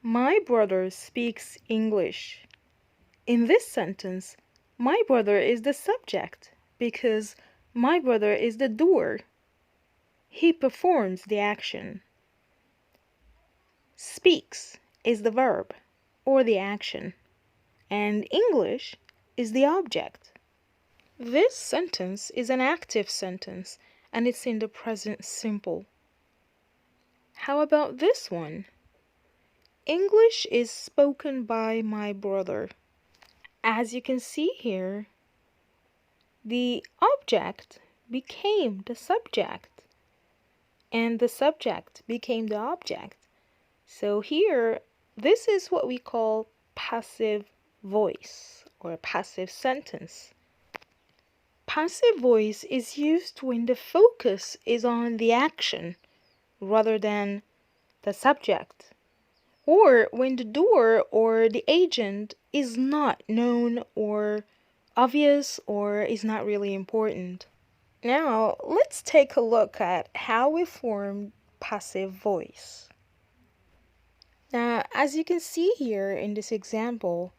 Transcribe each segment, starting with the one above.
My brother speaks English. In this sentence, my brother is the subject because my brother is the doer. He performs the action. Speaks is the verb or the action, and English is the object. This sentence is an active sentence and it's in the present simple. How about this one? English is spoken by my brother. As you can see here, the object became the subject and the subject became the object. So here, this is what we call passive voice or a passive sentence. Passive voice is used when the focus is on the action rather than the subject, or when the doer or the agent is not known or obvious or is not really important. Now, let's take a look at how we form passive voice. Now, as you can see here in this example,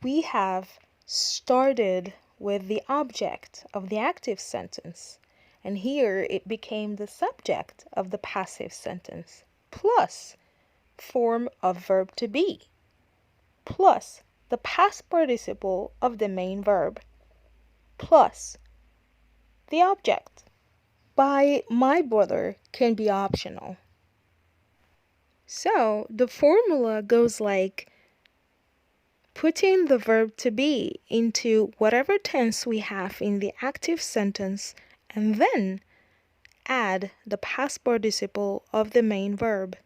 we have started with the object of the active sentence, and here it became the subject of the passive sentence, plus form of verb to be, plus the past participle of the main verb, plus the object. By my brother can be optional. So the formula goes like putting the verb to be into whatever tense we have in the active sentence and then add the past participle of the main verb.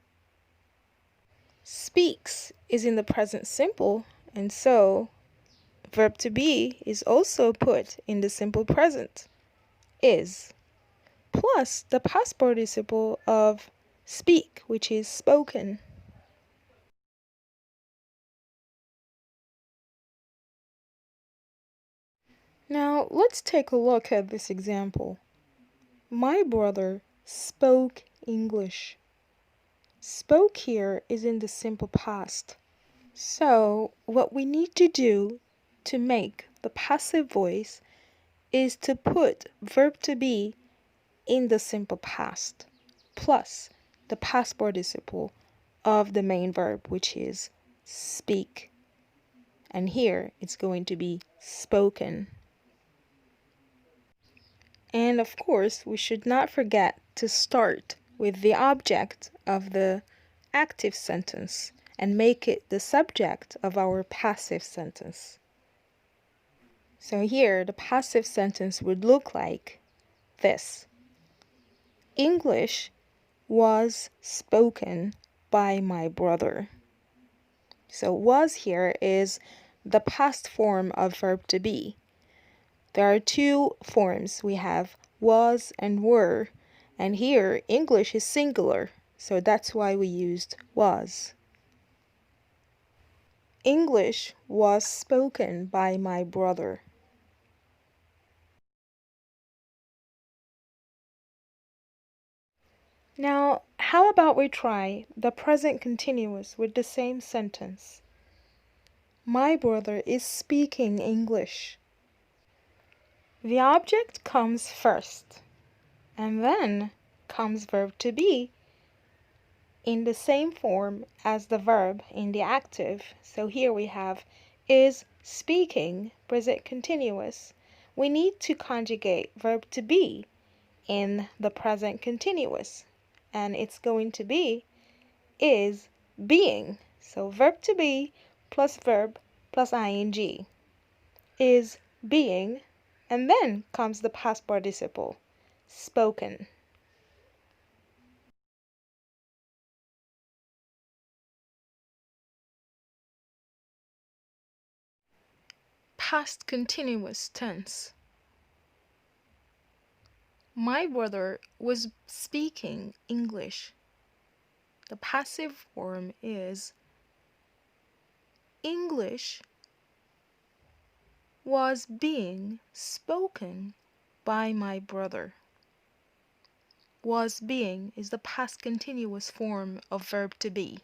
Speaks is in the present simple, and so verb to be is also put in the simple present, is, plus the past participle of speak, which is spoken. Now, let's take a look at this example. My brother spoke English. Spoke here is in the simple past. So, what we need to do to make the passive voice is to put verb to be in the simple past, plus the past participle of the main verb, which is speak. And here it's going to be spoken. And of course, we should not forget to start with the object of the active sentence and make it the subject of our passive sentence. So here, the passive sentence would look like this. English was spoken by my brother. So was here is the past form of verb to be. There are two forms. We have was and were, and here English is singular, so that's why we used was. English was spoken by my brother. Now, how about we try the present continuous with the same sentence? My brother is speaking English. The object comes first, and then comes verb to be in the same form as the verb in the active. So here we have is speaking, present continuous. We need to conjugate verb to be in the present continuous, and it's going to be is being. So verb to be plus verb plus ing is being, and then comes the past participle, spoken. Past continuous tense. My brother was speaking English. The passive form is English was being spoken by my brother. Was being is the past continuous form of verb to be.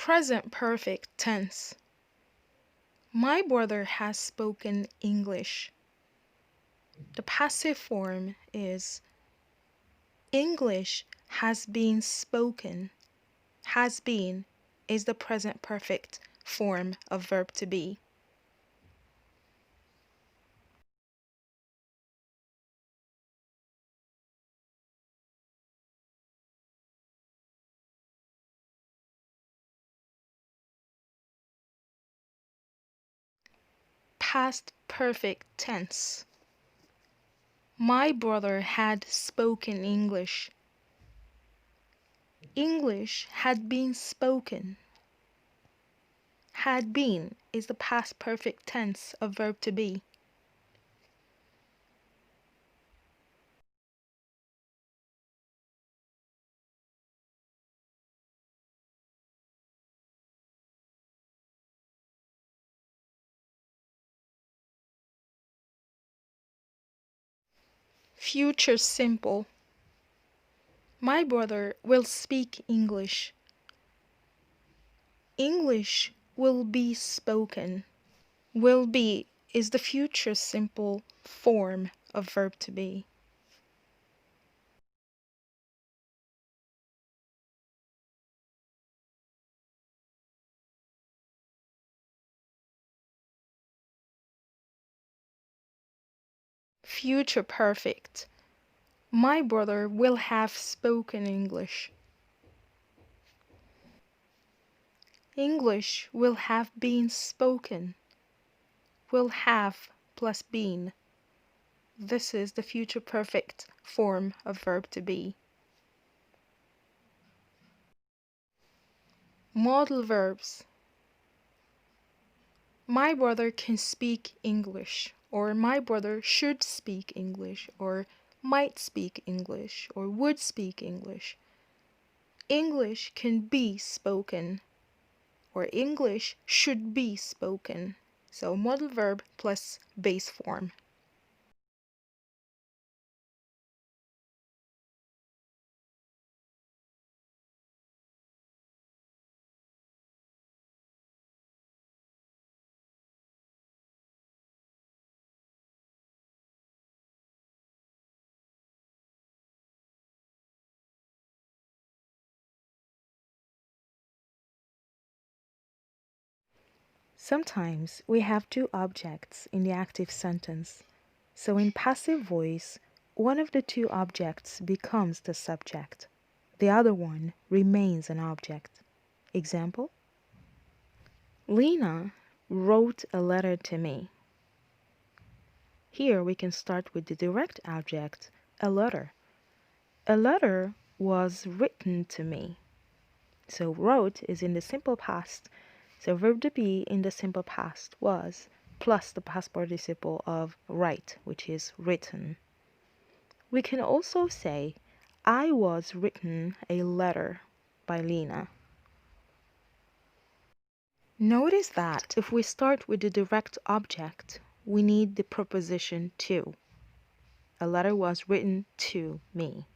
Present perfect tense. My brother has spoken English. The passive form is English has been spoken. Has been is the present perfect form of verb to be. Past perfect tense. My brother had spoken English. English had been spoken. Had been is the past perfect tense of verb to be. Future simple. My brother will speak English. English will be spoken. Will be is the future simple form of verb to be. Future perfect. My brother will have spoken English. English will have been spoken. Will have plus been. This is the future perfect form of verb to be. Modal verbs. My brother can speak English, or my brother should speak English, or might speak English, or would speak English. English can be spoken, or English should be spoken. So modal verb plus base form. Sometimes we have two objects in the active sentence. So in passive voice, one of the two objects becomes the subject. The other one remains an object. Example: Lena wrote a letter to me. Here we can start with the direct object, a letter. A letter was written to me. So wrote is in the simple past. So verb to be in the simple past was plus the past participle of write, which is written. We can also say I was written a letter by Lena. Notice that if we start with the direct object, we need the preposition to. A letter was written to me.